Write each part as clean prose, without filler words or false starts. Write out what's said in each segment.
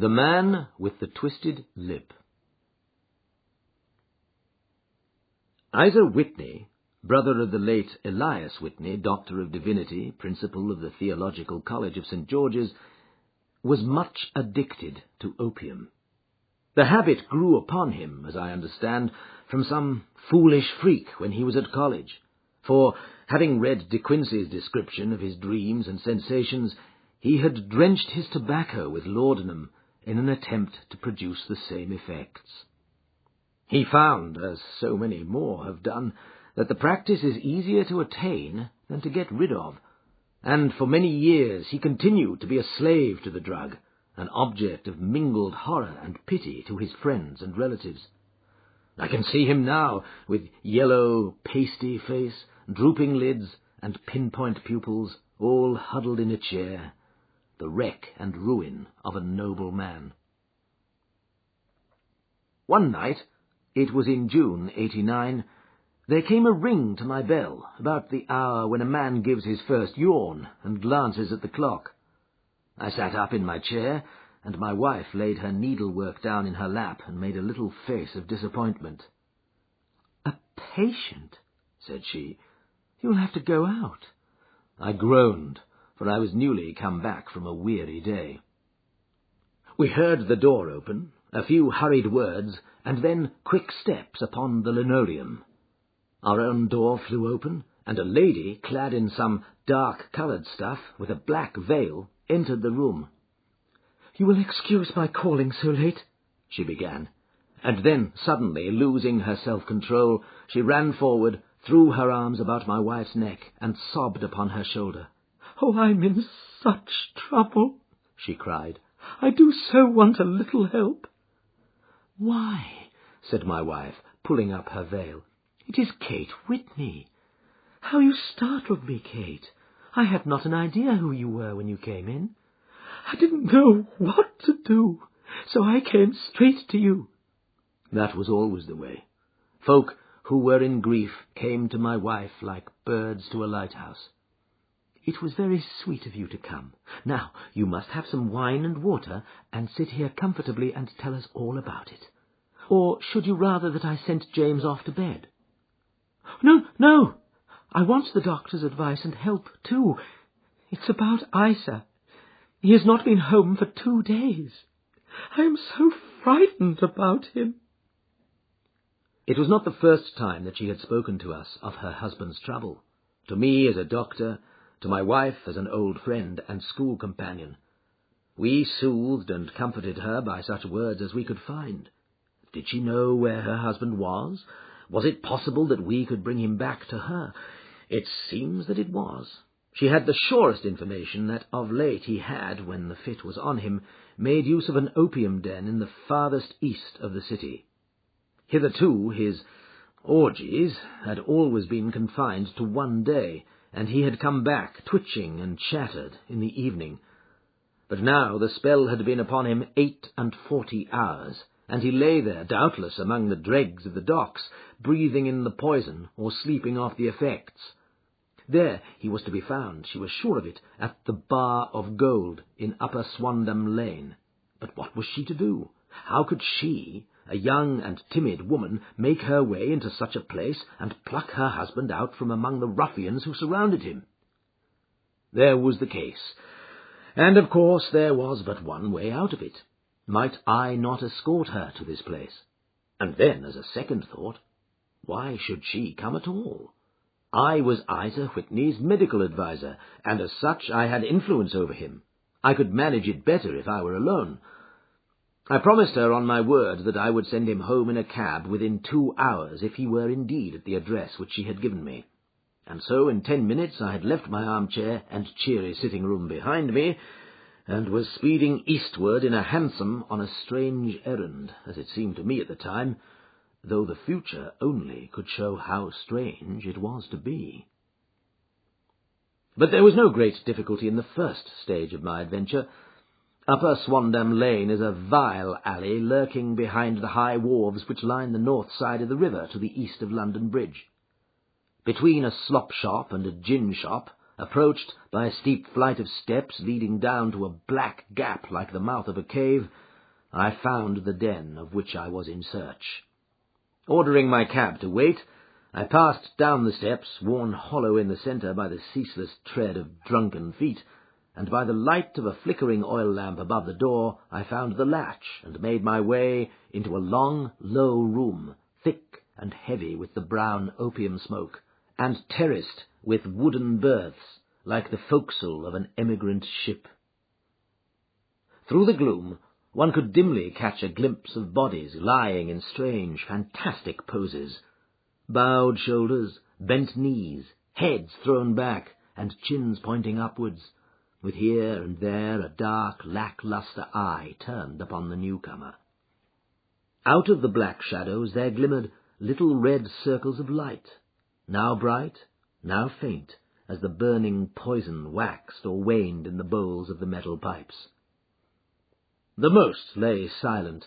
The Man with the Twisted Lip. Isa Whitney, brother of the late Elias Whitney, Doctor of Divinity, principal of the Theological College of St. George's, was much addicted to opium. The habit grew upon him, as I understand, from some foolish freak when he was at college, for, having read De Quincey's description of his dreams and sensations, he had drenched his tobacco with laudanum in an attempt to produce the same effects. He found, as so many more have done, that the practice is easier to attain than to get rid of, and for many years he continued to be a slave to the drug, an object of mingled horror and pity to his friends and relatives. I can see him now, with yellow, pasty face, drooping lids, and pinpoint pupils, all huddled in a chair, the wreck and ruin of a noble man. One night, it was in June, 89, there came a ring to my bell, about the hour when a man gives his first yawn and glances at the clock. I sat up in my chair, and my wife laid her needlework down in her lap and made a little face of disappointment. "A patient," said she. "You'll have to go out." I groaned, for I was newly come back from a weary day. We heard the door open, a few hurried words, and then quick steps upon the linoleum. Our own door flew open, and a lady, clad in some dark-coloured stuff, with a black veil, entered the room. "You will excuse my calling so late," she began, and then, suddenly losing her self-control, she ran forward, threw her arms about my wife's neck, and sobbed upon her shoulder. "Oh, I'm in such trouble," she cried. "I do so want a little help." "Why," said my wife, pulling up her veil, "it is Kate Whitney. How you startled me, Kate. I had not an idea who you were when you came in. I didn't know what to do, so I came straight to you." That was always the way. Folk who were in grief came to my wife like birds to a lighthouse. "It was very sweet of you to come. Now, you must have some wine and water, and sit here comfortably and tell us all about it. Or should you rather that I sent James off to bed?" No. I want the doctor's advice and help, too. It's about Isa. He has not been home for 2 days. I am so frightened about him." It was not the first time that she had spoken to us of her husband's trouble, to me as a doctor, to my wife as an old friend and school companion. We soothed and comforted her by such words as we could find. Did she know where her husband was? Was it possible that we could bring him back to her? It seems that it was. She had the surest information that of late he had, when the fit was on him, made use of an opium den in the farthest east of the city. Hitherto his orgies had always been confined to one day, and he had come back twitching and shattered in the evening. But now the spell had been upon him 48 hours, and he lay there, doubtless among the dregs of the docks, breathing in the poison or sleeping off the effects. There he was to be found, she was sure of it, at the Bar of Gold in Upper Swandam Lane. But what was she to do? How could she, a young and timid woman, make her way into such a place and pluck her husband out from among the ruffians who surrounded him? There was the case, and of course there was but one way out of it. Might I not escort her to this place? And then, as a second thought, why should she come at all? I was Isa Whitney's medical adviser, and as such I had influence over him. I could manage it better if I were alone. I promised her on my word that I would send him home in a cab within 2 hours if he were indeed at the address which she had given me. And so in 10 minutes I had left my armchair and cheery sitting-room behind me, and was speeding eastward in a hansom on a strange errand, as it seemed to me at the time, though the future only could show how strange it was to be. But there was no great difficulty in the first stage of my adventure. Upper Swandam Lane is a vile alley lurking behind the high wharves which line the north side of the river to the east of London Bridge. Between a slop shop and a gin shop, approached by a steep flight of steps leading down to a black gap like the mouth of a cave, I found the den of which I was in search. Ordering my cab to wait, I passed down the steps, worn hollow in the centre by the ceaseless tread of drunken feet, and by the light of a flickering oil lamp above the door I found the latch and made my way into a long, low room, thick and heavy with the brown opium smoke, and terraced with wooden berths like the forecastle of an emigrant ship. Through the gloom one could dimly catch a glimpse of bodies lying in strange, fantastic poses. Bowed shoulders, bent knees, heads thrown back, and chins pointing upwards, with here and there a dark, lack-lustre eye turned upon the newcomer. Out of the black shadows there glimmered little red circles of light, now bright, now faint, as the burning poison waxed or waned in the bowls of the metal pipes. The most lay silent,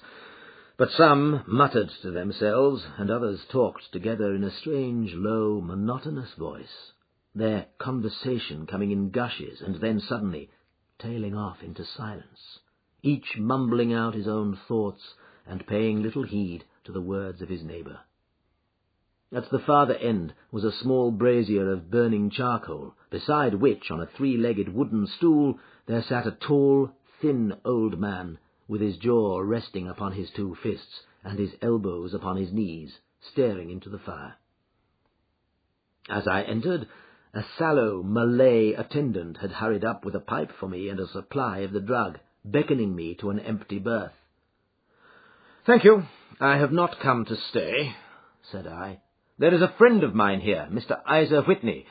but some muttered to themselves, and others talked together in a strange, low, monotonous voice, their conversation coming in gushes and then suddenly tailing off into silence, each mumbling out his own thoughts and paying little heed to the words of his neighbour. At the farther end was a small brazier of burning charcoal, beside which, on a three-legged wooden stool, there sat a tall, thin old man, with his jaw resting upon his two fists and his elbows upon his knees, staring into the fire. As I entered, a sallow Malay attendant had hurried up with a pipe for me and a supply of the drug, beckoning me to an empty berth. "Thank you, I have not come to stay," said I. "There is a friend of mine here, Mr. Isa Whitney,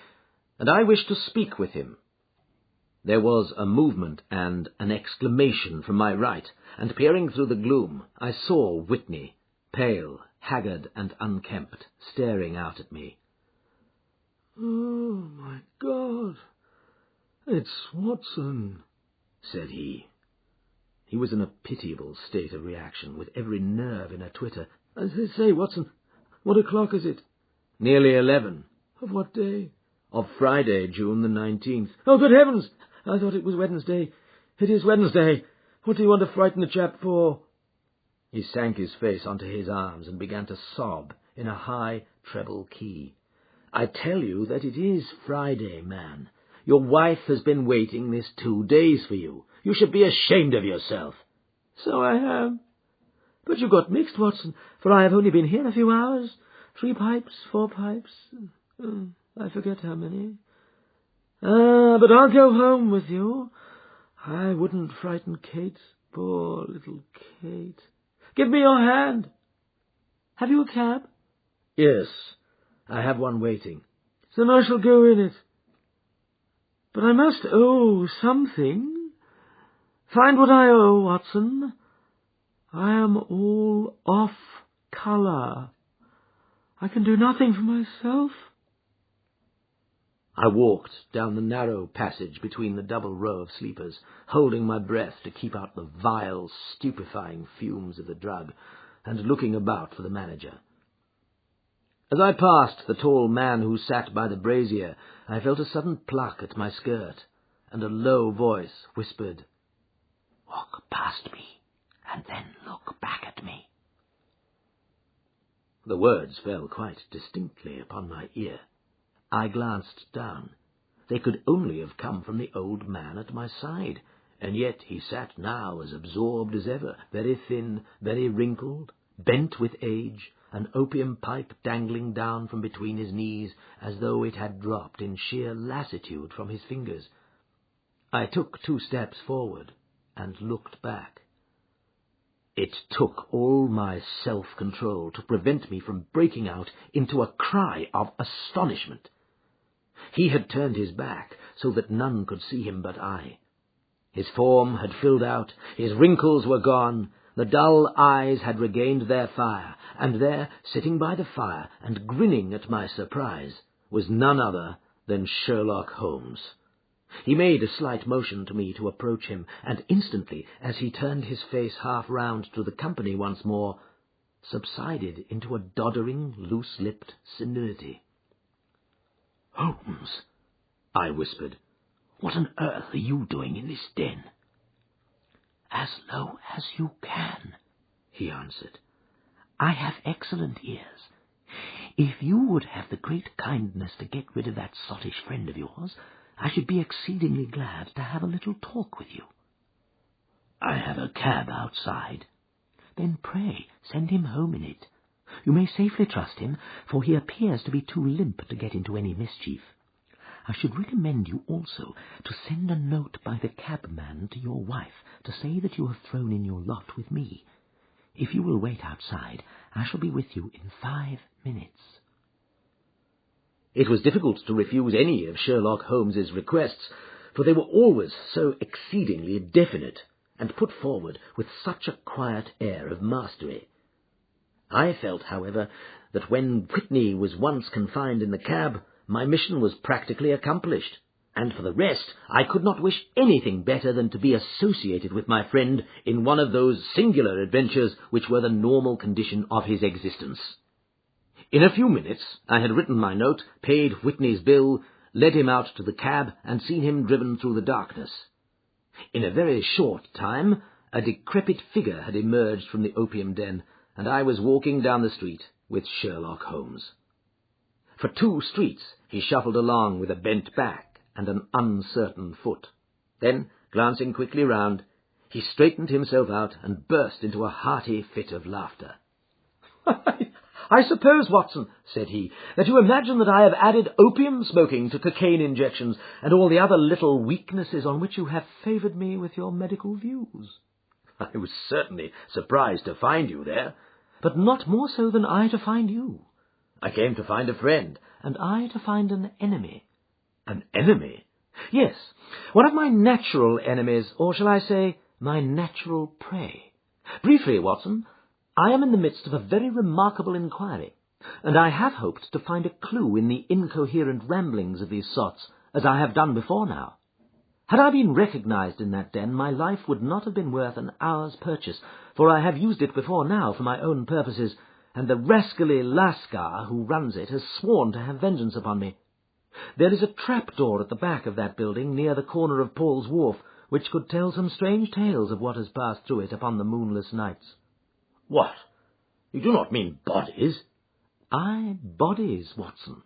and I wish to speak with him." There was a movement and an exclamation from my right, and peering through the gloom, I saw Whitney, pale, haggard, and unkempt, staring out at me. "Oh, my God, it's Watson," said he. He was in a pitiable state of reaction, with every nerve in a twitter. "I say, Watson, what o'clock is it?" "Nearly 11. "Of what day?" "Of Friday, June the 19th. "Oh, good heavens! I thought it was Wednesday. It is Wednesday. What do you want to frighten a chap for?" He sank his face onto his arms and began to sob in a high treble key. "I tell you that it is Friday, man. Your wife has been waiting this 2 days for you. You should be ashamed of yourself." "So I have. But you got mixed, Watson, for I have only been here a few hours. 3 pipes, 4 pipes. I forget how many. But I'll go home with you. I wouldn't frighten Kate, poor little Kate. Give me your hand. Have you a cab?" "Yes, I have one waiting." "Then I shall go in it. But I must owe something. Find what I owe, Watson. I am all off colour. I can do nothing for myself." I walked down the narrow passage between the double row of sleepers, holding my breath to keep out the vile, stupefying fumes of the drug, and looking about for the manager. As I passed the tall man who sat by the brazier, I felt a sudden pluck at my skirt, and a low voice whispered, "Walk past me, and then look back at me." The words fell quite distinctly upon my ear. I glanced down. They could only have come from the old man at my side, and yet he sat now as absorbed as ever, very thin, very wrinkled, bent with age, an opium pipe dangling down from between his knees as though it had dropped in sheer lassitude from his fingers. I took 2 steps forward and looked back. It took all my self-control to prevent me from breaking out into a cry of astonishment. He had turned his back so that none could see him but I. His form had filled out, his wrinkles were gone, the dull eyes had regained their fire, and there, sitting by the fire and grinning at my surprise, was none other than Sherlock Holmes. He made a slight motion to me to approach him, and instantly, as he turned his face half round to the company once more, subsided into a doddering, loose-lipped senility. "Holmes," I whispered, "what on earth are you doing in this den?" "As low as you can," he answered. "I have excellent ears. If you would have the great kindness to get rid of that sottish friend of yours, I should be exceedingly glad to have a little talk with you." "I have a cab outside." "Then pray send him home in it. You may safely trust him, for he appears to be too limp to get into any mischief. I should recommend you also to send a note by the cabman to your wife to say that you have thrown in your lot with me. If you will wait outside, I shall be with you in 5 minutes. It was difficult to refuse any of Sherlock Holmes's requests, for they were always so exceedingly definite, and put forward with such a quiet air of mastery. I felt, however, that when Whitney was once confined in the cab, my mission was practically accomplished, and for the rest I could not wish anything better than to be associated with my friend in one of those singular adventures which were the normal condition of his existence. In a few minutes I had written my note, paid Whitney's bill, led him out to the cab, and seen him driven through the darkness. In a very short time a decrepit figure had emerged from the opium den, and I was walking down the street with Sherlock Holmes. For 2 streets he shuffled along with a bent back and an uncertain foot. Then, glancing quickly round, he straightened himself out and burst into a hearty fit of laughter. "I suppose, Watson," said he, "that you imagine that I have added opium smoking to cocaine injections and all the other little weaknesses on which you have favoured me with your medical views." "I was certainly surprised to find you there." "But not more so than I to find you." "I came to find a friend." "And I to find an enemy." "An enemy?" "Yes, one of my natural enemies, or shall I say, my natural prey. Briefly, Watson, I am in the midst of a very remarkable inquiry, and I have hoped to find a clue in the incoherent ramblings of these sots, as I have done before now. Had I been recognized in that den, my life would not have been worth an hour's purchase, for I have used it before now for my own purposes, and the rascally Lascar who runs it has sworn to have vengeance upon me. There is a trap-door at the back of that building, near the corner of Paul's Wharf, which could tell some strange tales of what has passed through it upon the moonless nights." "What? You do not mean bodies?" "Aye, bodies, Watson.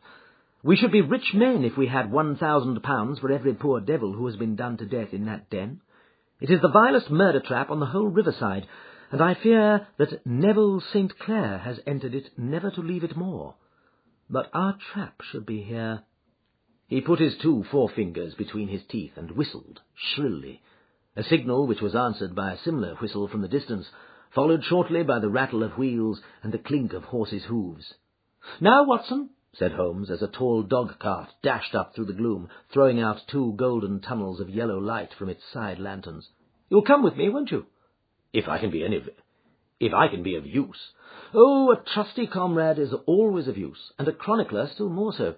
We should be rich men if we had £1,000 for every poor devil who has been done to death in that den. It is the vilest murder trap on the whole riverside, and I fear that Neville St. Clair has entered it never to leave it more. But our trap should be here." He put his 2 forefingers between his teeth and whistled shrilly, a signal which was answered by a similar whistle from the distance, followed shortly by the rattle of wheels and the clink of horses' hoofs. "Now, Watson," said Holmes, as a tall dog-cart dashed up through the gloom, throwing out 2 golden tunnels of yellow light from its side lanterns, "you'll come with me, won't you?" If I can be of use." "Oh, a trusty comrade is always of use, and a chronicler still more so.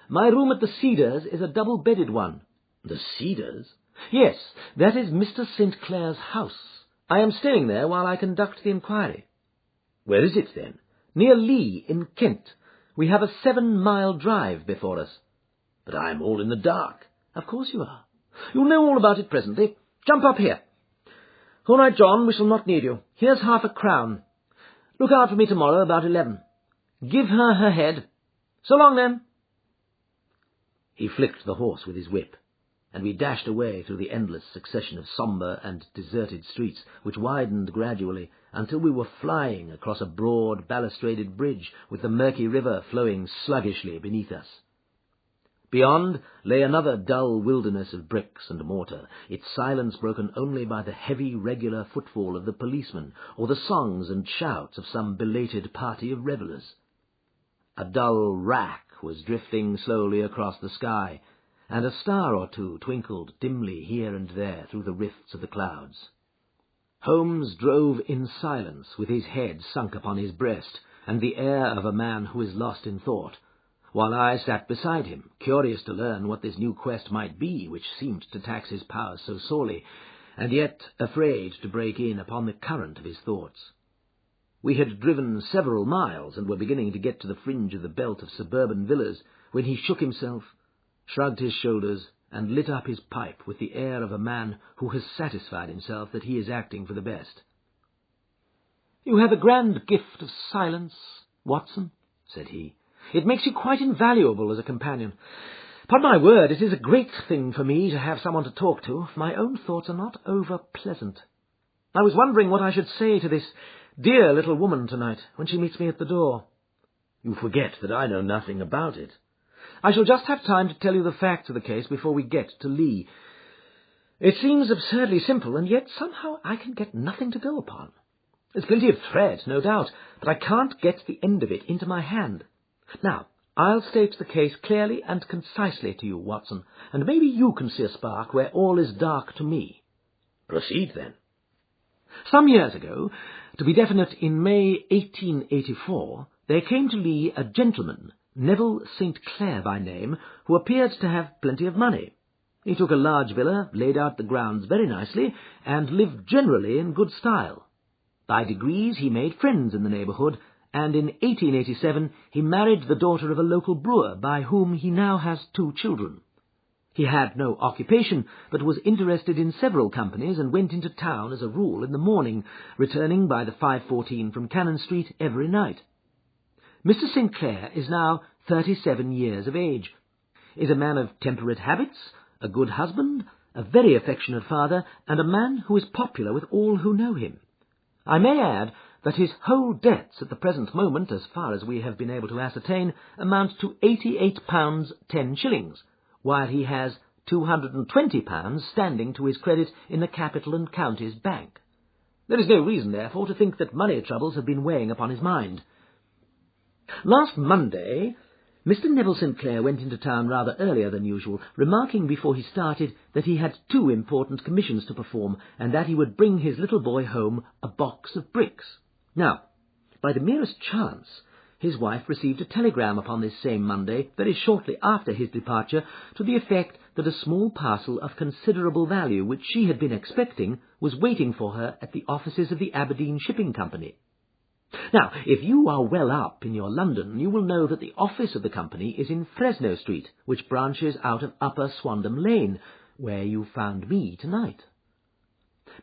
My room at the Cedars is a double-bedded one." "The Cedars?" "Yes, that is Mr. St. Clair's house. I am staying there while I conduct the inquiry." "Where is it, then?" "Near Lee, in Kent. We have a 7-mile drive before us." "But I am all in the dark." "Of course you are. You'll know all about it presently. Jump up here." "All right, John, we shall not need you. Here's £0.50. Look out for me tomorrow about 11. Give her her head. So long, then." He flicked the horse with his whip, and we dashed away through the endless succession of sombre and deserted streets, which widened gradually until we were flying across a broad balustraded bridge with the murky river flowing sluggishly beneath us. Beyond lay another dull wilderness of bricks and mortar, its silence broken only by the heavy, regular footfall of the policeman or the songs and shouts of some belated party of revellers. A dull wrack was drifting slowly across the sky, and a star or 2 twinkled dimly here and there through the rifts of the clouds. Holmes drove in silence, with his head sunk upon his breast, and the air of a man who is lost in thought, while I sat beside him, curious to learn what this new quest might be which seemed to tax his powers so sorely, and yet afraid to break in upon the current of his thoughts. We had driven several miles, and were beginning to get to the fringe of the belt of suburban villas, when he shook himself, shrugged his shoulders, and lit up his pipe with the air of a man who has satisfied himself that he is acting for the best. "You have a grand gift of silence, Watson," said he. "It makes you quite invaluable as a companion. Upon my word, it is a great thing for me to have someone to talk to. My own thoughts are not over-pleasant. I was wondering what I should say to this dear little woman tonight when she meets me at the door." "You forget that I know nothing about it." "I shall just have time to tell you the facts of the case before we get to Lee. It seems absurdly simple, and yet somehow I can get nothing to go upon. There's plenty of thread, no doubt, but I can't get the end of it into my hand. Now, I'll state the case clearly and concisely to you, Watson, and maybe you can see a spark where all is dark to me." "Proceed, then." Some years ago, to be definite in May 1884, there came to Lee a gentleman, Neville St. Clair by name, who appeared to have plenty of money. He took a large villa, laid out the grounds very nicely, and lived generally in good style. By degrees he made friends in the neighbourhood, and in 1887 he married the daughter of a local brewer, by whom he now has 2 children. He had no occupation, but was interested in several companies, and went into town as a rule in the morning, returning by the 5:14 from Cannon Street every night. Mr. St. Clair is now 37 years of age, is a man of temperate habits, a good husband, a very affectionate father, and a man who is popular with all who know him. I may add that his whole debts at the present moment, as far as we have been able to ascertain, amount to £88 10s, while he has £220 standing to his credit in the Capital and Counties Bank. There is no reason, therefore, to think that money troubles have been weighing upon his mind. Last Monday, Mr. Neville St. Clair went into town rather earlier than usual, remarking before he started that he had 2 important commissions to perform, and that he would bring his little boy home a box of bricks. Now, by the merest chance, his wife received a telegram upon this same Monday, very shortly after his departure, to the effect that a small parcel of considerable value, which she had been expecting, was waiting for her at the offices of the Aberdeen Shipping Company. Now, if you are well up in your London, you will know that the office of the company is in Fresno Street, which branches out of Upper Swandam Lane, where you found me tonight.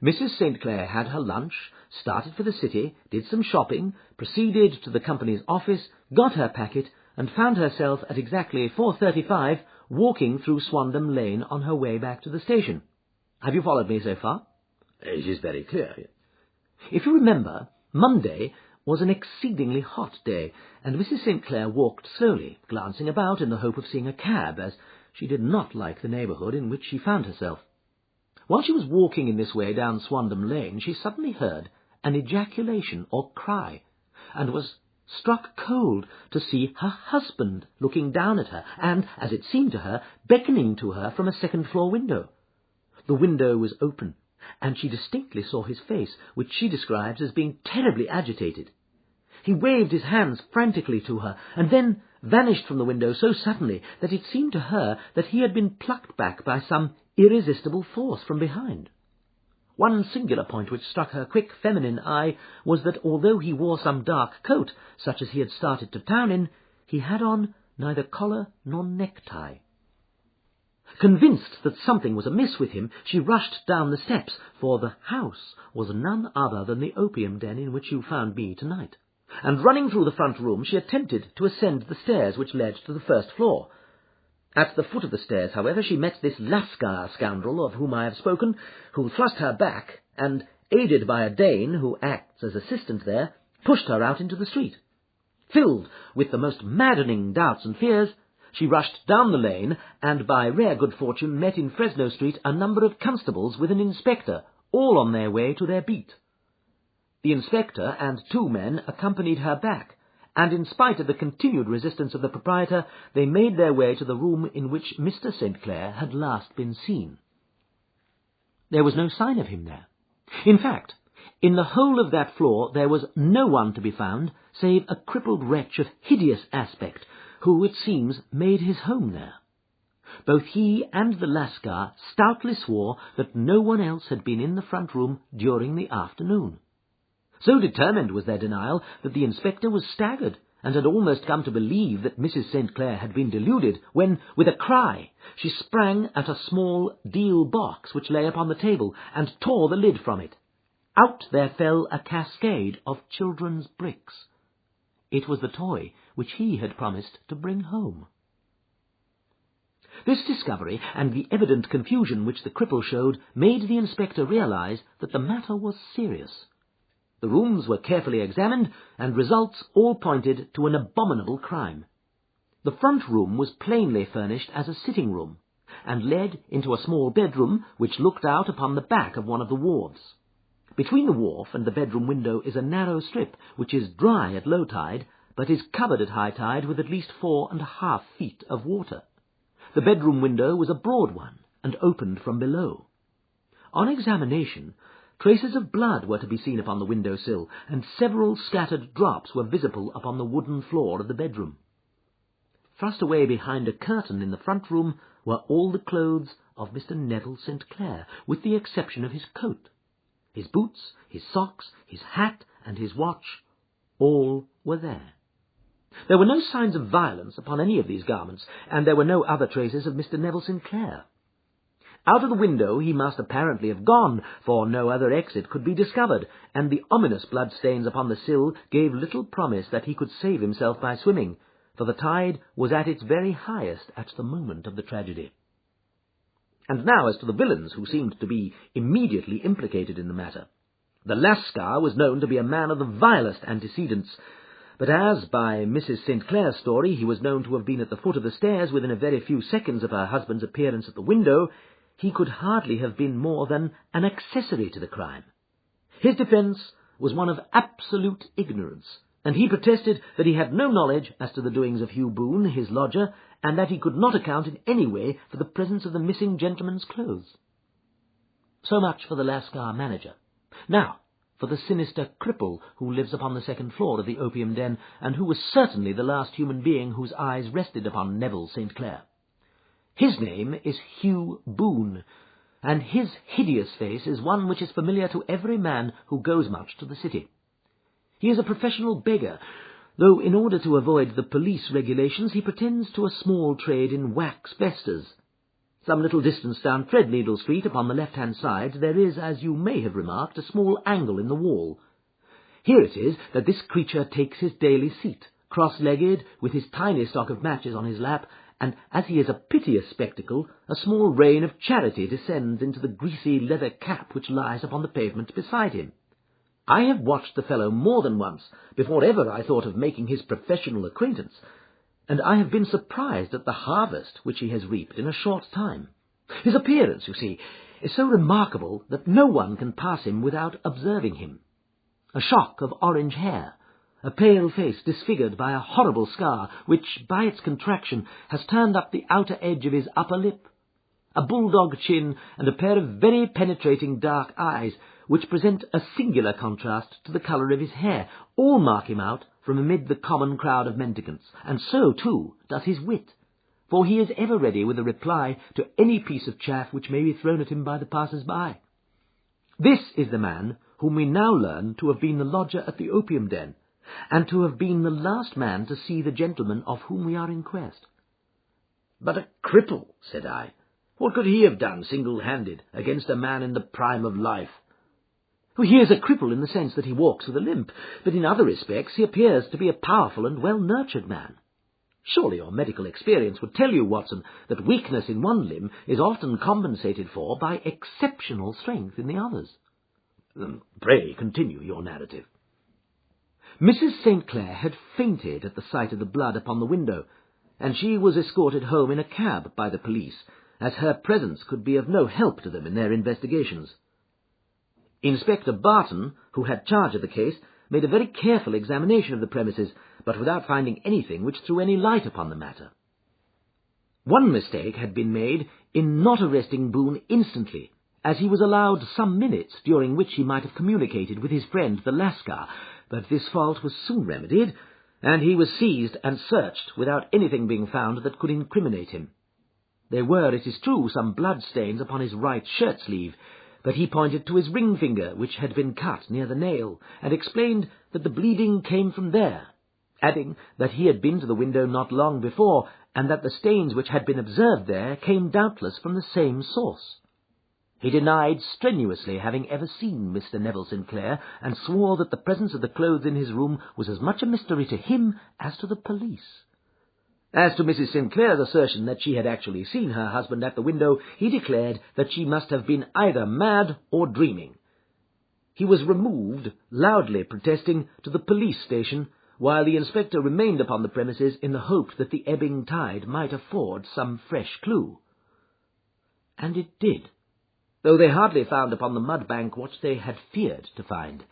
Mrs. St. Clair had her lunch, started for the city, did some shopping, proceeded to the company's office, got her packet, and found herself at exactly 4:35 walking through Swandam Lane on her way back to the station. Have you followed me so far? It is very clear. If you remember, Monday was an exceedingly hot day, and Mrs. St. Clair walked slowly, glancing about in the hope of seeing a cab, as she did not like the neighbourhood in which she found herself. While she was walking in this way down Swandam Lane, she suddenly heard an ejaculation or cry, and was struck cold to see her husband looking down at her, and, as it seemed to her, beckoning to her from a second-floor window. The window was open, and she distinctly saw his face, which she describes as being terribly agitated. He waved his hands frantically to her, and then vanished from the window so suddenly that it seemed to her that he had been plucked back by some irresistible force from behind. One singular point which struck her quick feminine eye was that although he wore some dark coat, such as he had started to town in, he had on neither collar nor necktie. Convinced that something was amiss with him, she rushed down the steps, for the house was none other than the opium den in which you found me tonight, and running through the front room, she attempted to ascend the stairs which led to the first floor. At the foot of the stairs, however, she met this Lascar scoundrel of whom I have spoken, who thrust her back, and, aided by a Dane who acts as assistant there, pushed her out into the street. Filled with the most maddening doubts and fears, she rushed down the lane, and by rare good fortune met in Fresno Street a number of constables with an inspector, all on their way to their beat. The inspector and 2 men accompanied her back, and in spite of the continued resistance of the proprietor, they made their way to the room in which Mr. St. Clair had last been seen. There was no sign of him there. In fact, in the whole of that floor there was no one to be found save a crippled wretch of hideous aspect, who, it seems, made his home there. Both he and the Lascar stoutly swore that no one else had been in the front room during the afternoon. So determined was their denial that the inspector was staggered, and had almost come to believe that Mrs. St. Clair had been deluded, when, with a cry, she sprang at a small deal box which lay upon the table, and tore the lid from it. Out there fell a cascade of children's bricks. It was the toy which he had promised to bring home. This discovery, and the evident confusion which the cripple showed, made the inspector realize that the matter was serious. The rooms were carefully examined, and results all pointed to an abominable crime. The front room was plainly furnished as a sitting room, and led into a small bedroom which looked out upon the back of one of the wharves. Between the wharf and the bedroom window is a narrow strip, which is dry at low tide, but is covered at high tide with at least 4.5 feet of water. The bedroom window was a broad one, and opened from below. On examination, traces of blood were to be seen upon the window-sill, and several scattered drops were visible upon the wooden floor of the bedroom. Thrust away behind a curtain in the front room were all the clothes of Mr. Neville St. Clair, with the exception of his coat. His boots, his socks, his hat, and his watch, all were there. There were no signs of violence upon any of these garments, and there were no other traces of Mr. Neville St. Clair. Out of the window he must apparently have gone, for no other exit could be discovered, and the ominous bloodstains upon the sill gave little promise that he could save himself by swimming, for the tide was at its very highest at the moment of the tragedy. And now as to the villains who seemed to be immediately implicated in the matter. The Lascar was known to be a man of the vilest antecedents, but as, by Mrs. St. Clair's story, he was known to have been at the foot of the stairs within a very few seconds of her husband's appearance at the window, he could hardly have been more than an accessory to the crime. His defence was one of absolute ignorance, and he protested that he had no knowledge as to the doings of Hugh Boone, his lodger, and that he could not account in any way for the presence of the missing gentleman's clothes. So much for the Lascar manager. Now, for the sinister cripple who lives upon the second floor of the opium den, and who was certainly the last human being whose eyes rested upon Neville St. Clair. His name is Hugh Boone, and his hideous face is one which is familiar to every man who goes much to the city. He is a professional beggar, though in order to avoid the police regulations he pretends to a small trade in wax vesters. Some little distance down Threadneedle Street, upon the left-hand side, there is, as you may have remarked, a small angle in the wall. Here it is that this creature takes his daily seat, cross-legged, with his tiny stock of matches on his lap, and as he is a piteous spectacle, a small rain of charity descends into the greasy leather cap which lies upon the pavement beside him. I have watched the fellow more than once before ever I thought of making his professional acquaintance, and I have been surprised at the harvest which he has reaped in a short time. His appearance, you see, is so remarkable that no one can pass him without observing him. A shock of orange hair, a pale face disfigured by a horrible scar, which, by its contraction, has turned up the outer edge of his upper lip, a bulldog chin, and a pair of very penetrating dark eyes, which present a singular contrast to the colour of his hair, all mark him out from amid the common crowd of mendicants, and so, too, does his wit, for he is ever ready with a reply to any piece of chaff which may be thrown at him by the passers-by. This is the man whom we now learn to have been the lodger at the opium den, and to have been the last man to see the gentleman of whom we are in quest. "But a cripple," said I. "What could he have done single-handed against a man in the prime of life?" He is a cripple in the sense that he walks with a limp, but in other respects he appears to be a powerful and well-nurtured man. Surely your medical experience would tell you, Watson, that weakness in one limb is often compensated for by exceptional strength in the others. Pray continue your narrative. Mrs. St. Clair had fainted at the sight of the blood upon the window, and she was escorted home in a cab by the police, as her presence could be of no help to them in their investigations. Inspector Barton, who had charge of the case, made a very careful examination of the premises, but without finding anything which threw any light upon the matter. One mistake had been made in not arresting Boone instantly, as he was allowed some minutes during which he might have communicated with his friend the Lascar, but this fault was soon remedied, and he was seized and searched without anything being found that could incriminate him. There were, it is true, some blood-stains upon his right shirt-sleeve, but he pointed to his ring finger, which had been cut near the nail, and explained that the bleeding came from there, adding that he had been to the window not long before, and that the stains which had been observed there came doubtless from the same source. He denied strenuously having ever seen Mr. Neville St. Clair, and swore that the presence of the clothes in his room was as much a mystery to him as to the police. As to Mrs. St. Clair's assertion that she had actually seen her husband at the window, he declared that she must have been either mad or dreaming. He was removed, loudly protesting, to the police station, while the inspector remained upon the premises in the hope that the ebbing tide might afford some fresh clue. And it did, though they hardly found upon the mud bank what they had feared to find.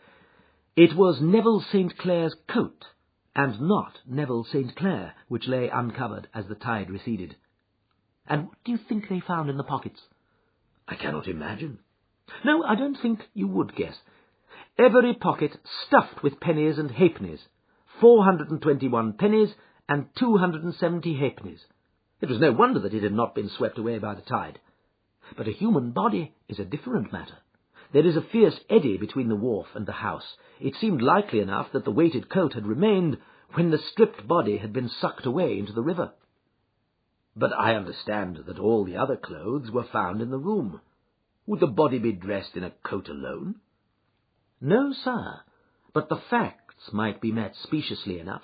It was Neville St. Clair's coat, and not Neville St. Clair, which lay uncovered as the tide receded. And what do you think they found in the pockets? I cannot imagine. No, I don't think you would guess. Every pocket stuffed with pennies and halfpennies, 421 pennies and 270 halfpennies. It was no wonder that it had not been swept away by the tide. But a human body is a different matter. There is a fierce eddy between the wharf and the house. It seemed likely enough that the weighted coat had remained when the stripped body had been sucked away into the river. But I understand that all the other clothes were found in the room. Would the body be dressed in a coat alone? No, sir, but the facts might be met speciously enough.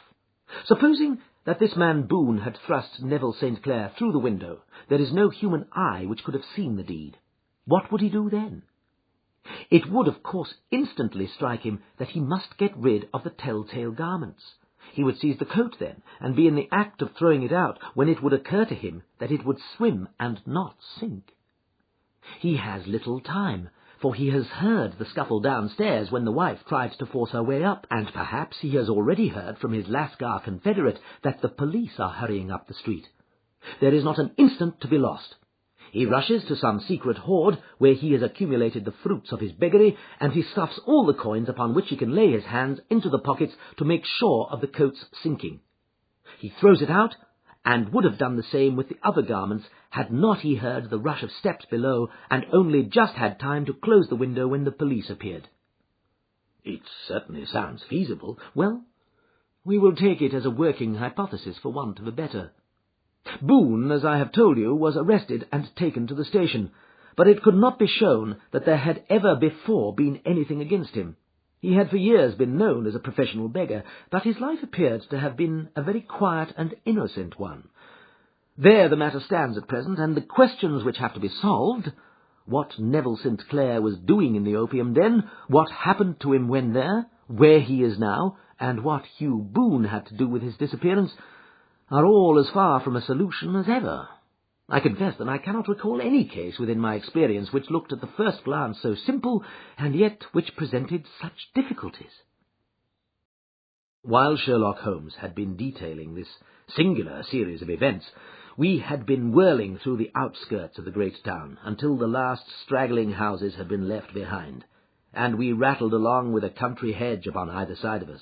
Supposing that this man Boone had thrust Neville St. Clair through the window, there is no human eye which could have seen the deed. What would he do then? It would, of course, instantly strike him that he must get rid of the telltale garments. He would seize the coat then, and be in the act of throwing it out, when it would occur to him that it would swim and not sink. He has little time, for he has heard the scuffle downstairs when the wife tried to force her way up, and perhaps he has already heard from his Lascar confederate that the police are hurrying up the street. There is not an instant to be lost. He rushes to some secret hoard where he has accumulated the fruits of his beggary, and he stuffs all the coins upon which he can lay his hands into the pockets to make sure of the coat's sinking. He throws it out, and would have done the same with the other garments had not he heard the rush of steps below, and only just had time to close the window when the police appeared. It certainly sounds feasible. Well, we will take it as a working hypothesis for want of a better. Boone, as I have told you, was arrested and taken to the station, but it could not be shown that there had ever before been anything against him. He had for years been known as a professional beggar, but his life appeared to have been a very quiet and innocent one. There the matter stands at present, and the questions which have to be solved, what Neville St. Clair was doing in the opium den, what happened to him when there, where he is now, and what Hugh Boone had to do with his disappearance, are all as far from a solution as ever. I confess that I cannot recall any case within my experience which looked at the first glance so simple, and yet which presented such difficulties. While Sherlock Holmes had been detailing this singular series of events, we had been whirling through the outskirts of the great town until the last straggling houses had been left behind, and we rattled along with a country hedge upon either side of us.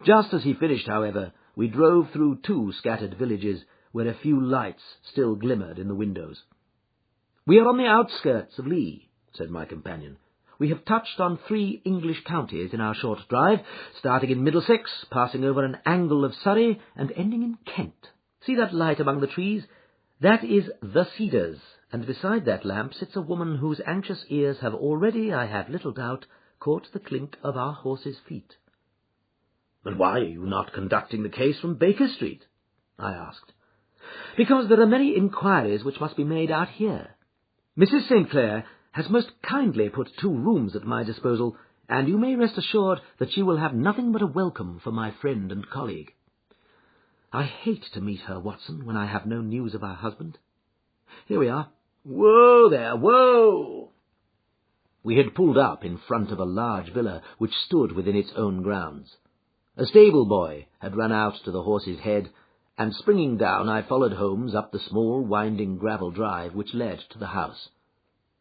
Just as he finished, however, we drove through 2 scattered villages where a few lights still glimmered in the windows. "We are on the outskirts of Lee," said my companion. "We have touched on 3 English counties in our short drive, starting in Middlesex, passing over an angle of Surrey, and ending in Kent. See that light among the trees? That is the Cedars, and beside that lamp sits a woman whose anxious ears have already, I have little doubt, caught the clink of our horses' feet." "But why are you not conducting the case from Baker Street?" I asked. "Because there are many inquiries which must be made out here. Mrs. St. Clair has most kindly put 2 rooms at my disposal, and you may rest assured that she will have nothing but a welcome for my friend and colleague. I hate to meet her, Watson, when I have no news of her husband. Here we are. Whoa there, whoa!" We had pulled up in front of a large villa which stood within its own grounds. A stable boy had run out to the horse's head, and springing down I followed Holmes up the small winding gravel drive which led to the house.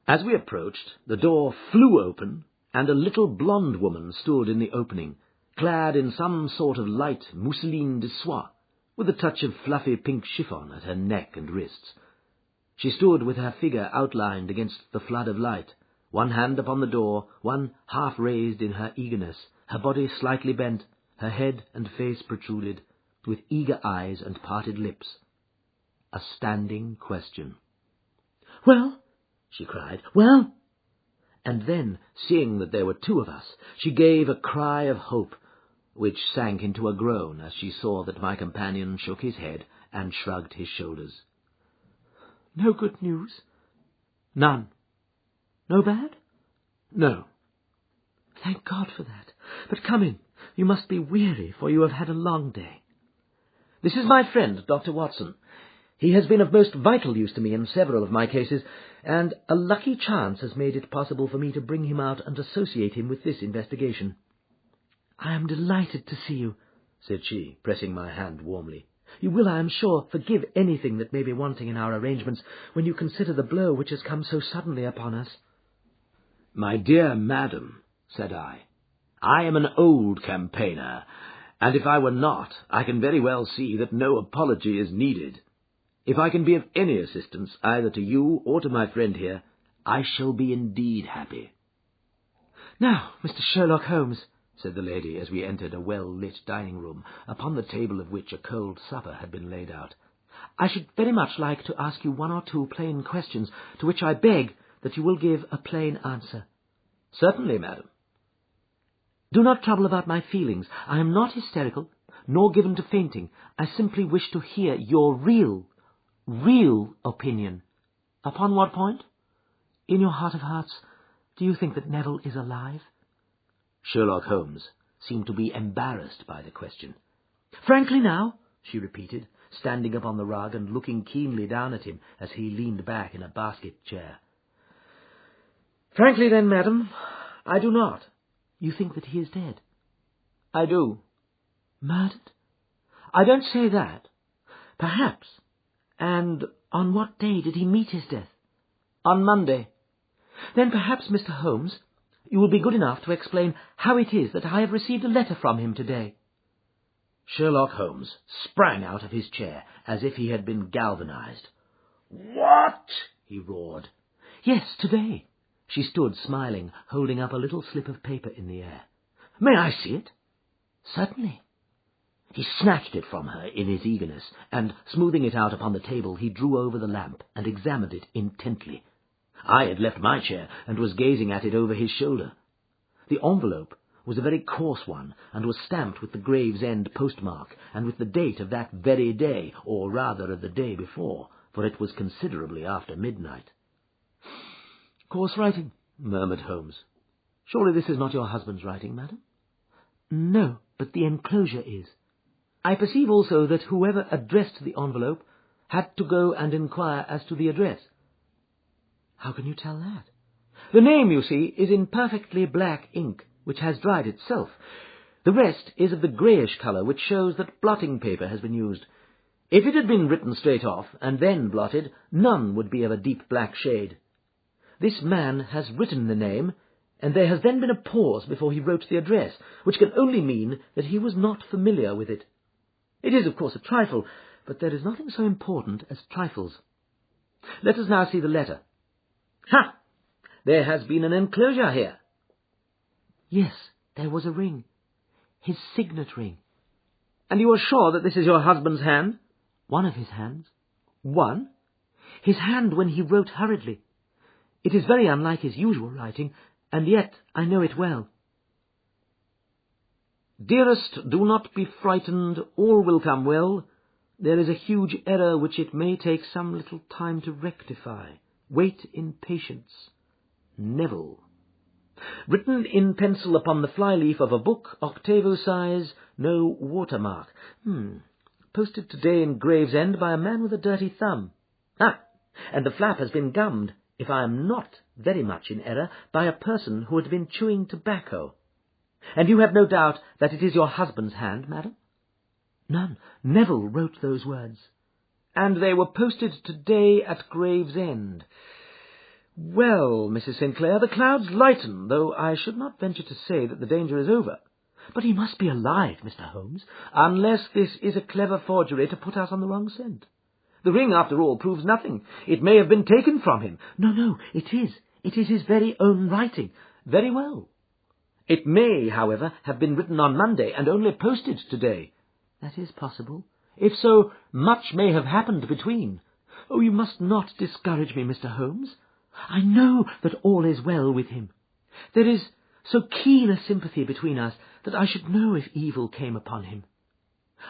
As we approached, the door flew open, and a little blonde woman stood in the opening, clad in some sort of light mousseline de soie, with a touch of fluffy pink chiffon at her neck and wrists. She stood with her figure outlined against the flood of light, one hand upon the door, one half raised in her eagerness, her body slightly bent, Her head and face protruded, with eager eyes and parted lips. A standing question. "Well?" she cried. "Well?" And then, seeing that there were two of us, she gave a cry of hope, which sank into a groan as she saw that my companion shook his head and shrugged his shoulders. "No good news?" "None." "No bad?" "No." "Thank God for that. But come in. You must be weary, for you have had a long day. This is my friend, Dr. Watson. He has been of most vital use to me in several of my cases, and a lucky chance has made it possible for me to bring him out and associate him with this investigation." "I am delighted to see you," said she, pressing my hand warmly. "You will, I am sure, forgive anything that may be wanting in our arrangements when you consider the blow which has come so suddenly upon us." "My dear madam," said I am an old campaigner, and if I were not, I can very well see that no apology is needed. If I can be of any assistance, either to you or to my friend here, I shall be indeed happy." "Now, Mr. Sherlock Holmes," said the lady as we entered a well-lit dining-room, upon the table of which a cold supper had been laid out, "I should very much like to ask you one or two plain questions, to which I beg that you will give a plain answer." "Certainly, madam." "Do not trouble about my feelings. I am not hysterical, nor given to fainting. I simply wish to hear your real opinion." "Upon what point?" "In your heart of hearts, do you think that Neville is alive?" Sherlock Holmes seemed to be embarrassed by the question. "Frankly now," she repeated, standing up on the rug and looking keenly down at him as he leaned back in a basket chair. "Frankly then, madam, I do not." "You think that he is dead?" "I do." "Murdered?" "I don't say that." "Perhaps. And on what day did he meet his death?" "On Monday." "Then perhaps, Mr. Holmes, you will be good enough to explain how it is that I have received a letter from him today." Sherlock Holmes sprang out of his chair as if he had been galvanized. "What?" he roared. "Yes, today." She stood smiling, holding up a little slip of paper in the air. "May I see it?" "Certainly." He snatched it from her in his eagerness, and, smoothing it out upon the table, he drew over the lamp and examined it intently. I had left my chair and was gazing at it over his shoulder. The envelope was a very coarse one, and was stamped with the Gravesend postmark, and with the date of that very day, or rather of the day before, for it was considerably after midnight. "Coarse writing," murmured Holmes. "Surely this is not your husband's writing, madam?" "No, but the enclosure is. I perceive also that whoever addressed the envelope had to go and inquire as to the address." "How can you tell that?" "The name, you see, is in perfectly black ink, which has dried itself. The rest is of the greyish colour, which shows that blotting paper has been used. If it had been written straight off, and then blotted, none would be of a deep black shade. This man has written the name, and there has then been a pause before he wrote the address, which can only mean that he was not familiar with it. It is, of course, a trifle, but there is nothing so important as trifles. Let us now see the letter. Ha! There has been an enclosure here." "Yes, there was a ring. His signet ring." "And you are sure that this is your husband's hand?" "One of his hands." "One?" "His hand when he wrote hurriedly. It is very unlike his usual writing, and yet I know it well." "Dearest, do not be frightened. All will come well. There is a huge error which it may take some little time to rectify. Wait in patience. Neville." Written in pencil upon the fly-leaf of a book, octavo size, no watermark. Posted today in Gravesend by a man with a dirty thumb. And the flap has been gummed, if I am not very much in error, by a person who had been chewing tobacco. And you have no doubt that it is your husband's hand, madam?" "None. Neville wrote those words." "And they were posted today at Gravesend. Well, Mrs. Sinclair, the clouds lighten, though I should not venture to say that the danger is over." "But he must be alive, Mr. Holmes." "Unless this is a clever forgery to put us on the wrong scent. The ring, after all, proves nothing. It may have been taken from him." No, it is. It is his very own writing." "Very well. It may, however, have been written on Monday and only posted today. That is possible. If so, much may have happened between. Oh, you must not discourage me, Mr. Holmes. I know that all is well with him. There is so keen a sympathy between us that I should know if evil came upon him.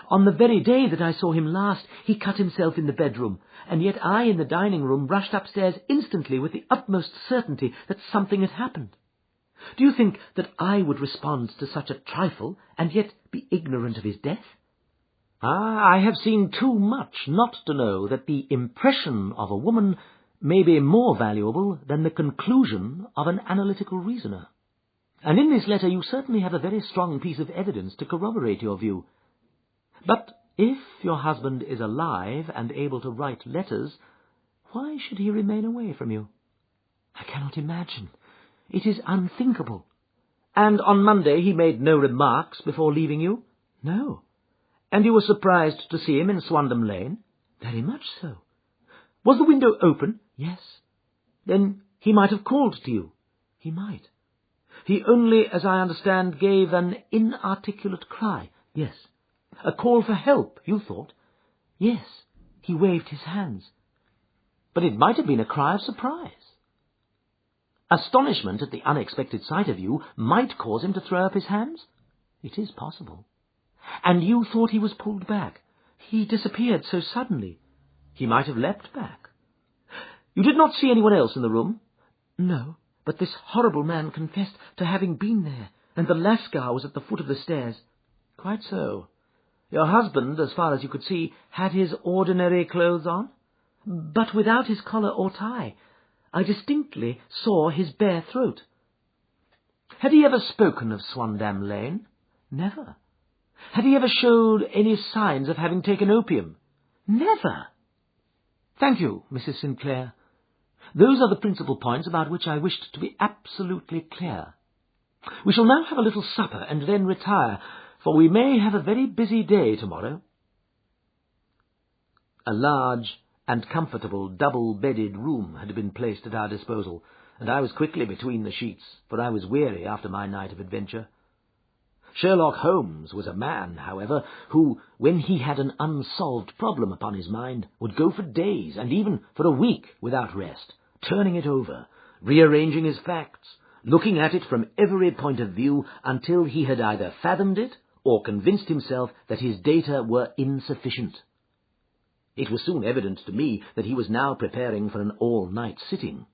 On the very day that I saw him last, he cut himself in the bedroom, and yet I, in the dining-room, rushed upstairs instantly with the utmost certainty that something had happened. Do you think that I would respond to such a trifle, and yet be ignorant of his death? I have seen too much not to know that the impression of a woman may be more valuable than the conclusion of an analytical reasoner. And in this letter you certainly have a very strong piece of evidence to corroborate your view. But if your husband is alive and able to write letters, why should he remain away from you? I cannot imagine. It is unthinkable. And on Monday he made no remarks before leaving you? No. And you were surprised to see him in Swandam Lane? Very much so. Was the window open? Yes. Then he might have called to you. He might. He only, as I understand, gave an inarticulate cry. Yes. A call for help, you thought? Yes. He waved his hands. But it might have been a cry of surprise. Astonishment at the unexpected sight of you might cause him to throw up his hands? It is possible. And you thought he was pulled back? He disappeared so suddenly. He might have leapt back. You did not see anyone else in the room? No, but this horrible man confessed to having been there, and the Lascar was at the foot of the stairs. Quite so. Your husband, as far as you could see, had his ordinary clothes on? But without his collar or tie. I distinctly saw his bare throat. Had he ever spoken of Swandam Lane? Never. Had he ever showed any signs of having taken opium? Never. Thank you, Mrs. Sinclair. Those are the principal points about which I wished to be absolutely clear. We shall now have a little supper and then retire, for we may have a very busy day tomorrow. A large and comfortable double-bedded room had been placed at our disposal, and I was quickly between the sheets, for I was weary after my night of adventure. Sherlock Holmes was a man, however, who, when he had an unsolved problem upon his mind, would go for days, and even for a week, without rest, turning it over, rearranging his facts, looking at it from every point of view until he had either fathomed it or convinced himself that his data were insufficient. It was soon evident to me that he was now preparing for an all-night sitting.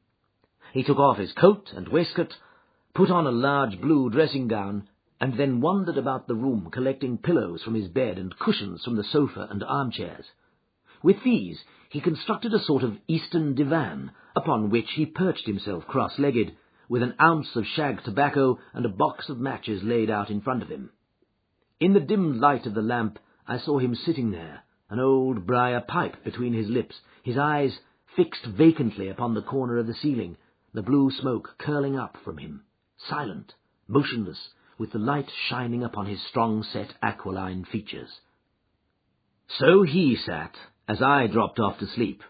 He took off his coat and waistcoat, put on a large blue dressing-gown, and then wandered about the room collecting pillows from his bed and cushions from the sofa and armchairs. With these he constructed a sort of Eastern divan, upon which he perched himself cross-legged, with an ounce of shag tobacco and a box of matches laid out in front of him. In the dim light of the lamp I saw him sitting there, an old briar pipe between his lips, his eyes fixed vacantly upon the corner of the ceiling, the blue smoke curling up from him, silent, motionless, with the light shining upon his strong-set aquiline features. So he sat, as I dropped off to sleep,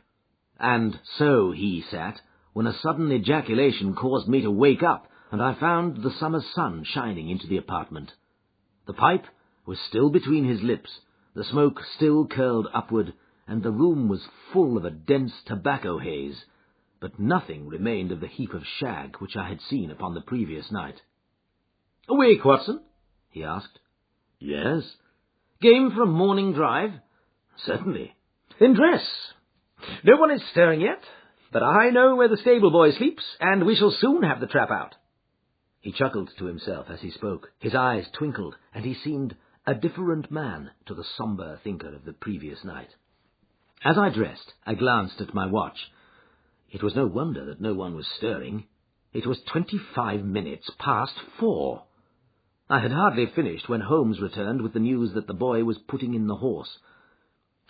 and so he sat, when a sudden ejaculation caused me to wake up, and I found the summer sun shining into the apartment. The pipe was still between his lips, the smoke still curled upward, and the room was full of a dense tobacco haze, but nothing remained of the heap of shag which I had seen upon the previous night. "Awake, Watson?" he asked. "Yes." "Game for a morning drive?" "Certainly." "Then dress. No one is stirring yet, but I know where the stable boy sleeps, and we shall soon have the trap out." He chuckled to himself as he spoke. His eyes twinkled, and he seemed a different man to the sombre thinker of the previous night. As I dressed, I glanced at my watch. It was no wonder that no one was stirring. It was 25 minutes past 4. I had hardly finished when Holmes returned with the news that the boy was putting in the horse.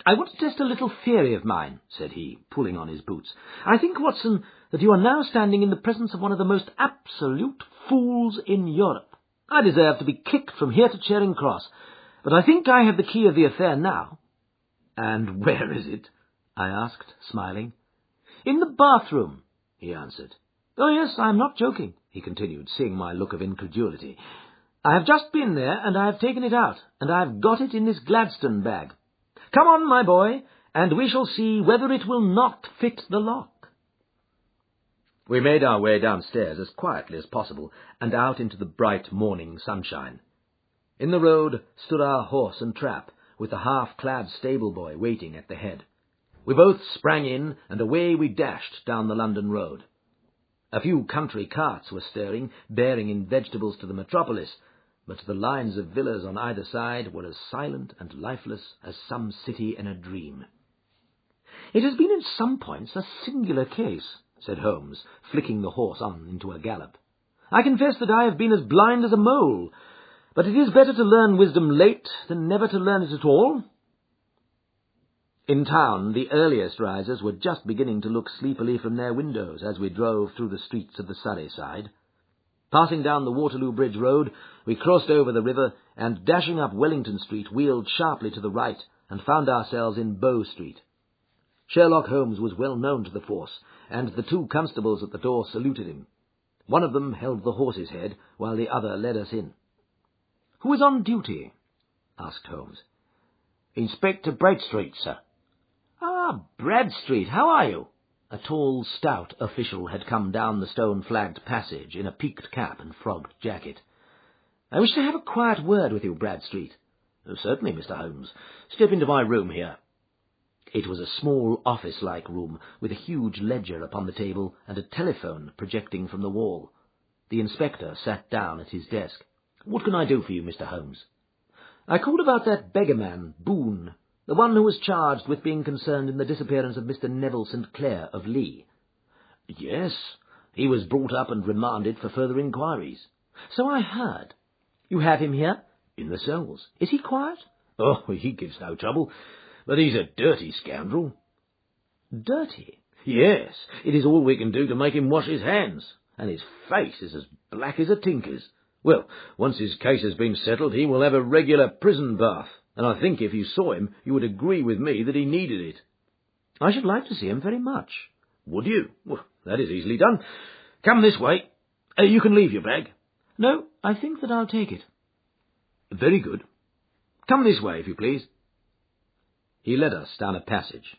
"I want to test a little theory of mine," said he, pulling on his boots. "I think, Watson, that you are now standing in the presence of one of the most absolute fools in Europe. I deserve to be kicked from here to Charing Cross, but I think I have the key of the affair now." "And where is it?" I asked, smiling. "In the bathroom," he answered. "Oh, yes, I am not joking," he continued, seeing my look of incredulity. "I have just been there, and I have taken it out, and I have got it in this Gladstone bag. Come on, my boy, and we shall see whether it will not fit the lock." We made our way downstairs as quietly as possible, and out into the bright morning sunshine. In the road stood our horse and trap, with the half-clad stable-boy waiting at the head. We both sprang in, and away we dashed down the London road. A few country carts were stirring, bearing in vegetables to the metropolis, but the lines of villas on either side were as silent and lifeless as some city in a dream. "It has been in some points a singular case," said Holmes, flicking the horse on into a gallop. "I confess that I have been as blind as a mole, but it is better to learn wisdom late than never to learn it at all." In town, the earliest risers were just beginning to look sleepily from their windows as we drove through the streets of the Surrey side. Passing down the Waterloo Bridge Road, we crossed over the river, and dashing up Wellington Street, wheeled sharply to the right, and found ourselves in Bow Street. Sherlock Holmes was well known to the force, and the two constables at the door saluted him. One of them held the horse's head, while the other led us in. "Who is on duty?" asked Holmes. "Inspector Bradstreet, sir." "Ah, Bradstreet, how are you?" A tall, stout official had come down the stone-flagged passage in a peaked cap and frogged jacket. "I wish to have a quiet word with you, Bradstreet." "Certainly, Mr. Holmes. Step into my room here." It was a small office-like room, with a huge ledger upon the table and a telephone projecting from the wall. The inspector sat down at his desk. "What can I do for you, Mr. Holmes?" "I called about that beggar man, Boone, the one who was charged with being concerned in the disappearance of Mr. Neville St. Clair of Lee." "Yes, he was brought up and remanded for further inquiries." "So I heard. You have him here?" "In the cells." "Is he quiet?" "Oh, he gives no trouble, but he's a dirty scoundrel." "Dirty?" "Yes, it is all we can do to make him wash his hands, and his face is as black as a tinker's. Well, once his case has been settled, he will have a regular prison bath, and I think if you saw him, you would agree with me that he needed it." "I should like to see him very much." "Would you? Well, that is easily done. Come this way. You can leave your bag." "No, I think that I'll take it." "Very good. Come this way, if you please." He led us down a passage,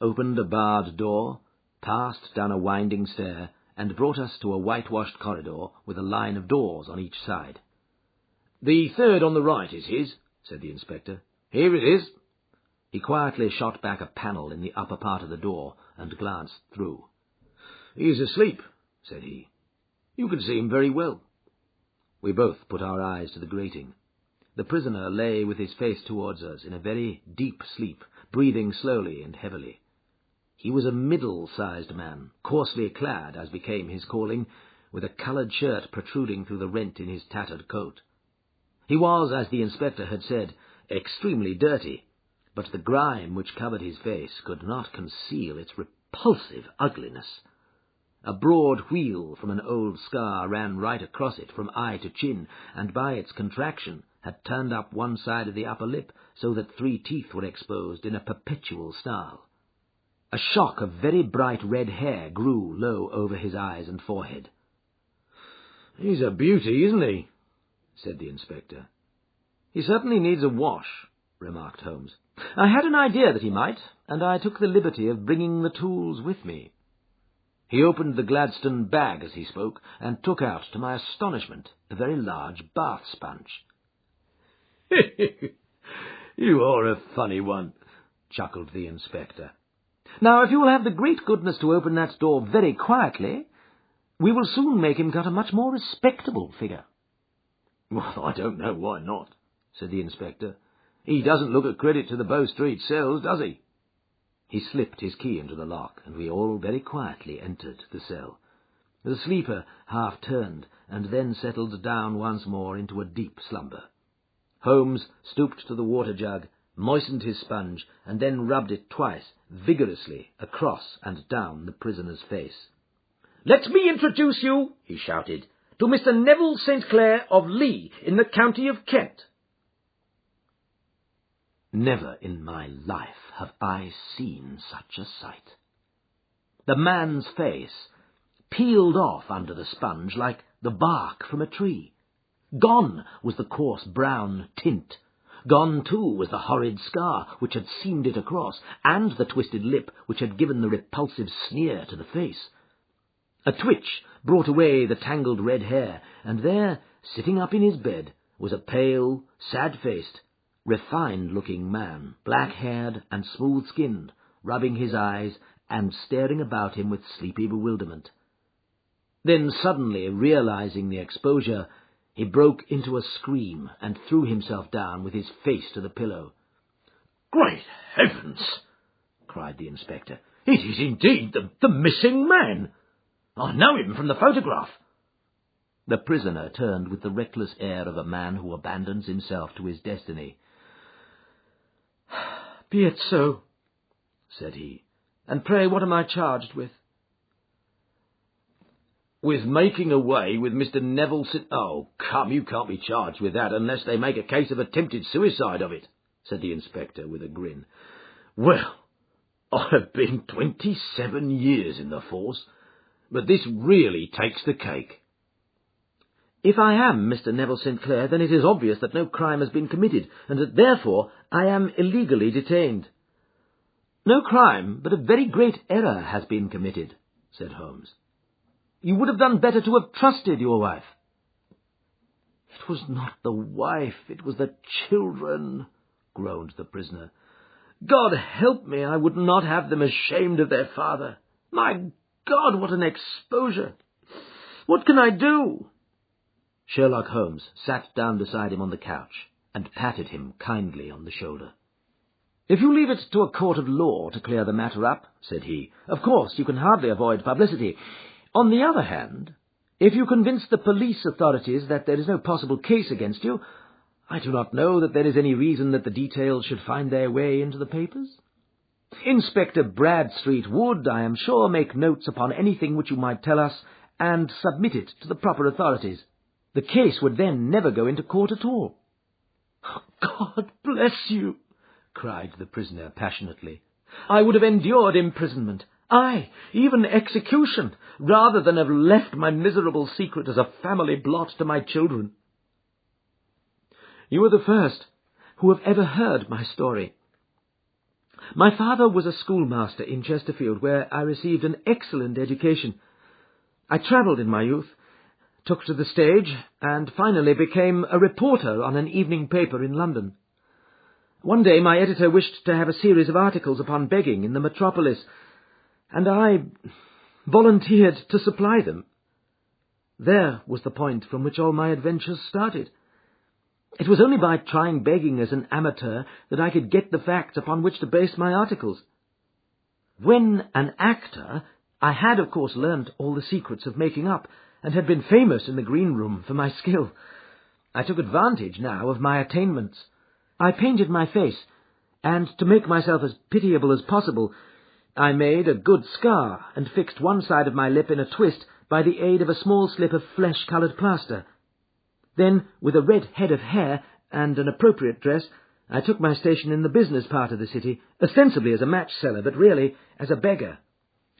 opened a barred door, passed down a winding stair, and brought us to a whitewashed corridor with a line of doors on each side. "The third on the right is his," said the inspector. "Here it is." He quietly shot back a panel in the upper part of the door and glanced through. "He is asleep," said he. "You can see him very well." We both put our eyes to the grating. The prisoner lay with his face towards us in a very deep sleep, breathing slowly and heavily. He was a middle-sized man, coarsely clad, as became his calling, with a coloured shirt protruding through the rent in his tattered coat. He was, as the inspector had said, extremely dirty, but the grime which covered his face could not conceal its repulsive ugliness. A broad wheal from an old scar ran right across it from eye to chin, and by its contraction had turned up one side of the upper lip, so that 3 teeth were exposed in a perpetual snarl. A shock of very bright red hair grew low over his eyes and forehead. "He's a beauty, isn't he?" said the inspector. "He certainly needs a wash," remarked Holmes. "I had an idea that he might, and I took the liberty of bringing the tools with me." He opened the Gladstone bag as he spoke, and took out, to my astonishment, a very large bath sponge. "You are a funny one," chuckled the inspector. "Now, if you will have the great goodness to open that door very quietly, we will soon make him cut a much more respectable figure." "Well, I don't know why not," said the inspector. "He doesn't look a credit to the Bow Street cells, does he?" He slipped his key into the lock, and we all very quietly entered the cell. The sleeper half turned, and then settled down once more into a deep slumber. Holmes stooped to the water jug, moistened his sponge, and then rubbed it twice, vigorously, across and down the prisoner's face. "Let me introduce you," he shouted, "to Mr. Neville St. Clair of Lee, in the county of Kent." Never in my life have I seen such a sight. The man's face peeled off under the sponge like the bark from a tree. Gone was the coarse brown tint. Gone, too, was the horrid scar which had seamed it across, and the twisted lip which had given the repulsive sneer to the face. A twitch brought away the tangled red hair, and there, sitting up in his bed, was a pale, sad-faced, refined-looking man, black-haired and smooth-skinned, rubbing his eyes and staring about him with sleepy bewilderment. Then, suddenly realizing the exposure, he broke into a scream and threw himself down with his face to the pillow. "Great heavens!" cried the inspector. "It is indeed the missing man. I know him from the photograph." The prisoner turned with the reckless air of a man who abandons himself to his destiny. "Be it so," said he. "And pray, what am I charged with?" "With making away with Mr. Neville St. Oh, come, you can't be charged with that unless they make a case of attempted suicide of it," said the inspector with a grin. "Well, I have been 27 years in the force, but this really takes the cake." "If I am Mr. Neville St. Clair, then it is obvious that no crime has been committed, and that therefore I am illegally detained." "No crime, but a very great error has been committed," said Holmes. "You would have done better to have trusted your wife." "It was not the wife, it was the children," groaned the prisoner. "God help me, I would not have them ashamed of their father. My God, what an exposure! What can I do?" Sherlock Holmes sat down beside him on the couch and patted him kindly on the shoulder. "If you leave it to a court of law to clear the matter up," said he, "of course you can hardly avoid publicity. On the other hand, if you convince the police authorities that there is no possible case against you, I do not know that there is any reason that the details should find their way into the papers. Inspector Bradstreet would, I am sure, make notes upon anything which you might tell us and submit it to the proper authorities. The case would then never go into court at all." "God bless you!" cried the prisoner passionately. "I would have endured imprisonment, aye, even execution, rather than have left my miserable secret as a family blot to my children." "You are the first who have ever heard my story. My father was a schoolmaster in Chesterfield, where I received an excellent education. I travelled in my youth, took to the stage, and finally became a reporter on an evening paper in London. One day my editor wished to have a series of articles upon begging in the metropolis, and I volunteered to supply them. There was the point from which all my adventures started. It was only by trying begging as an amateur that I could get the facts upon which to base my articles. When an actor, I had of course learnt all the secrets of making up, and had been famous in the green room for my skill. I took advantage now of my attainments. I painted my face, and to make myself as pitiable as possible, I made a good scar and fixed one side of my lip in a twist by the aid of a small slip of flesh-coloured plaster. Then, with a red head of hair and an appropriate dress, I took my station in the business part of the city, ostensibly as a match-seller, but really as a beggar.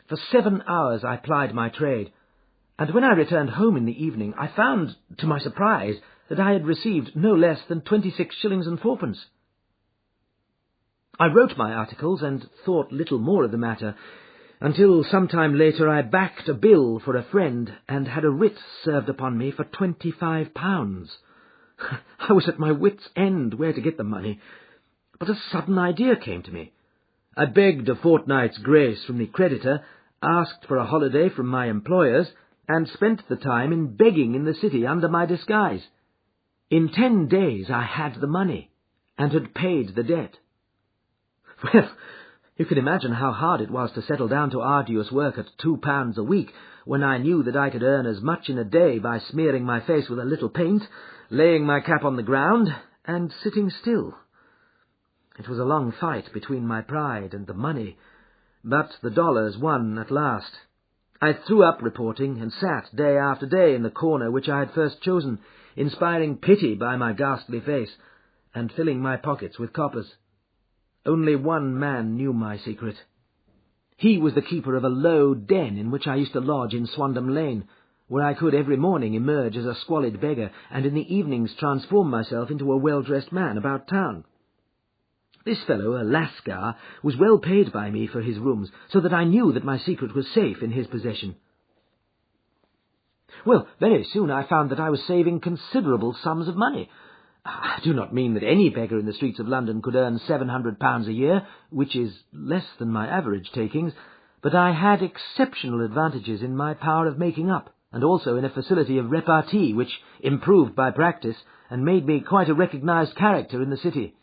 For 7 hours I plied my trade, and when I returned home in the evening, I found, to my surprise, that I had received no less than 26 shillings and fourpence. I wrote my articles and thought little more of the matter, until some time later I backed a bill for a friend and had a writ served upon me for £25. I was at my wit's end where to get the money, but a sudden idea came to me. I begged a fortnight's grace from the creditor, asked for a holiday from my employers, and spent the time in begging in the city under my disguise. In 10 days I had the money, and had paid the debt. Well, you can imagine how hard it was to settle down to arduous work at £2 a week, when I knew that I could earn as much in a day by smearing my face with a little paint, laying my cap on the ground, and sitting still. It was a long fight between my pride and the money, but the dollars won at last. I threw up reporting and sat day after day in the corner which I had first chosen, inspiring pity by my ghastly face, and filling my pockets with coppers. Only one man knew my secret. He was the keeper of a low den in which I used to lodge in Swandam Lane, where I could every morning emerge as a squalid beggar, and in the evenings transform myself into a well-dressed man about town. This fellow, a Lascar, was well paid by me for his rooms, so that I knew that my secret was safe in his possession. Well, very soon I found that I was saving considerable sums of money. I do not mean that any beggar in the streets of London could earn £700 a year, which is less than my average takings, but I had exceptional advantages in my power of making up, and also in a facility of repartee which improved by practice and made me quite a recognized character in the city.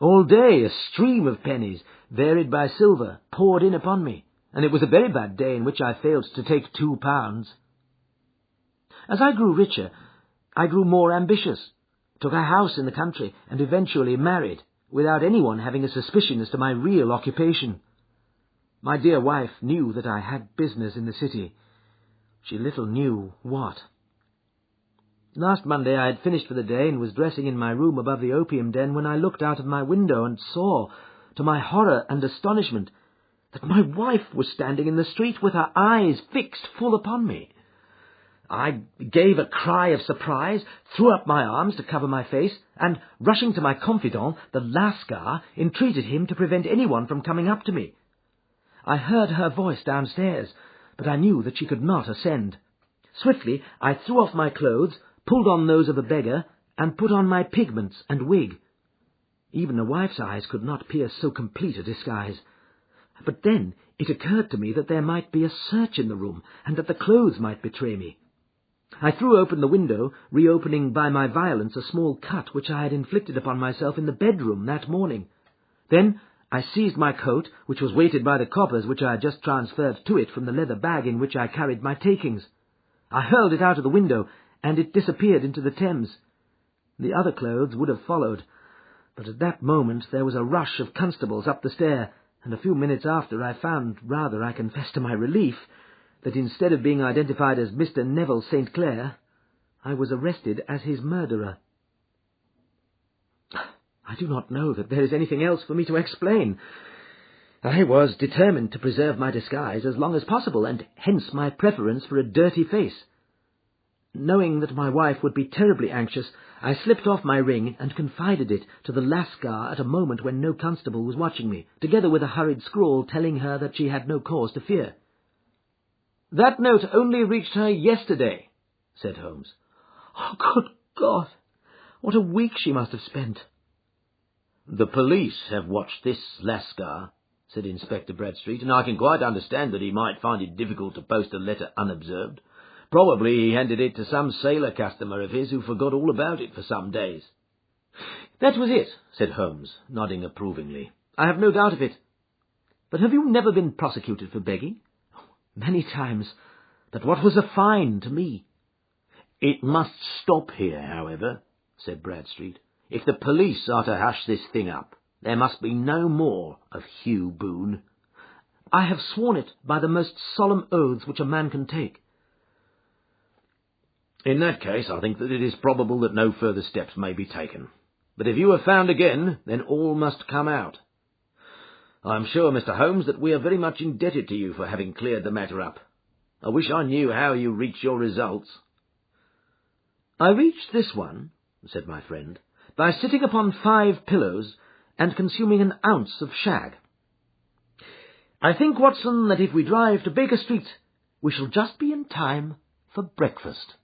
All day a stream of pennies, varied by silver, poured in upon me, and it was a very bad day in which I failed to take £2. As I grew richer, I grew more ambitious, took a house in the country, and eventually married, without anyone having a suspicion as to my real occupation. My dear wife knew that I had business in the city. She little knew what. Last Monday I had finished for the day and was dressing in my room above the opium den when I looked out of my window and saw, to my horror and astonishment, that my wife was standing in the street with her eyes fixed full upon me. I gave a cry of surprise, threw up my arms to cover my face, and, rushing to my confidant, the Lascar, entreated him to prevent anyone from coming up to me. I heard her voice downstairs, but I knew that she could not ascend. Swiftly I threw off my clothes, pulled on those of a beggar, and put on my pigments and wig. Even a wife's eyes could not pierce so complete a disguise. But then it occurred to me that there might be a search in the room, and that the clothes might betray me. I threw open the window, reopening by my violence a small cut which I had inflicted upon myself in the bedroom that morning. Then I seized my coat, which was weighted by the coppers which I had just transferred to it from the leather bag in which I carried my takings. I hurled it out of the window, and it disappeared into the Thames. The other clothes would have followed, but at that moment there was a rush of constables up the stair, and a few minutes after I found, rather I confess to my relief, that instead of being identified as Mr. Neville St. Clair, I was arrested as his murderer. I do not know that there is anything else for me to explain. I was determined to preserve my disguise as long as possible, and hence my preference for a dirty face. Knowing that my wife would be terribly anxious, I slipped off my ring and confided it to the Lascar at a moment when no constable was watching me, together with a hurried scrawl telling her that she had no cause to fear. "That note only reached her yesterday," said Holmes. "Oh, good God! What a week she must have spent!" "The police have watched this Lascar," said Inspector Bradstreet, "and I can quite understand that he might find it difficult to post a letter unobserved. Probably he handed it to some sailor customer of his who forgot all about it for some days." "That was it," said Holmes, nodding approvingly. "I have no doubt of it. But have you never been prosecuted for begging?" "Many times. But what was a fine to me?" "It must stop here, however," said Bradstreet. "If the police are to hush this thing up, there must be no more of Hugh Boone." "I have sworn it by the most solemn oaths which a man can take." "In that case, I think that it is probable that no further steps may be taken. But if you are found again, then all must come out. I am sure, Mr. Holmes, that we are very much indebted to you for having cleared the matter up. I wish I knew how you reach your results." "I reached this one," said my friend, "by sitting upon 5 pillows and consuming an ounce of shag. I think, Watson, that if we drive to Baker Street, we shall just be in time for breakfast."